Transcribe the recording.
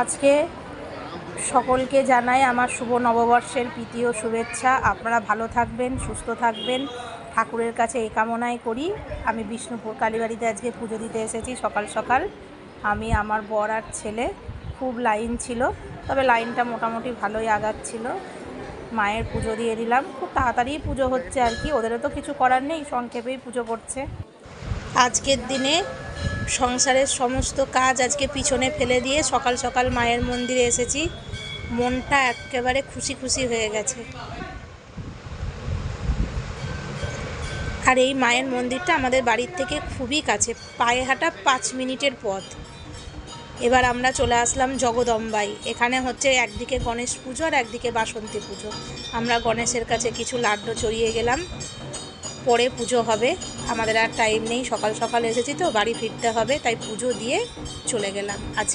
আজকে সকলকে জানাই আমার শুভ নববর্ষের প্রীতি ও শুভেচ্ছা। আপনারা ভালো থাকবেন, সুস্থ থাকবেন, ঠাকুরের কাছে এই কামনাই করি। আমি বিষ্ণুপুর কালীবাড়িতে আজকে পুজো দিতে এসেছি সকাল সকাল। আমি, আমার বর আর ছেলে। খুব লাইন ছিল, তবে লাইনটা মোটামুটি ভালোই আগাচ্ছিল। মায়ের পুজো দিয়ে দিলাম। খুব তাড়াতাড়ি পুজো হচ্ছে আর কি, ওদেরও তো কিছু করার নেই, সংক্ষেপেই পুজো করছে। আজকের দিনে সংসারের সমস্ত কাজ আজকে পিছনে ফেলে দিয়ে সকাল সকাল মায়ের মন্দিরে এসেছি। মনটা একেবারে খুশি খুশি হয়ে গেছে। আর এই মায়ের মন্দিরটা আমাদের বাড়ির থেকে খুবই কাছে, পায়ে হাঁটা 5 মিনিটের পথ। এবার আমরা চলে আসলাম জগদম্বায়। এখানে হচ্ছে একদিকে গণেশ পুজো আর একদিকে বাসন্তী পুজো। আমরা গণেশের কাছে কিছু লাড্ডু চড়িয়ে গেলাম, পরে পুজো হবে। আমাদের আর টাইম নেই, সকাল সকাল এসেছি তো, বাড়ি ফিরতে হবে, তাই পুজো দিয়ে চলে গেলাম আজকে।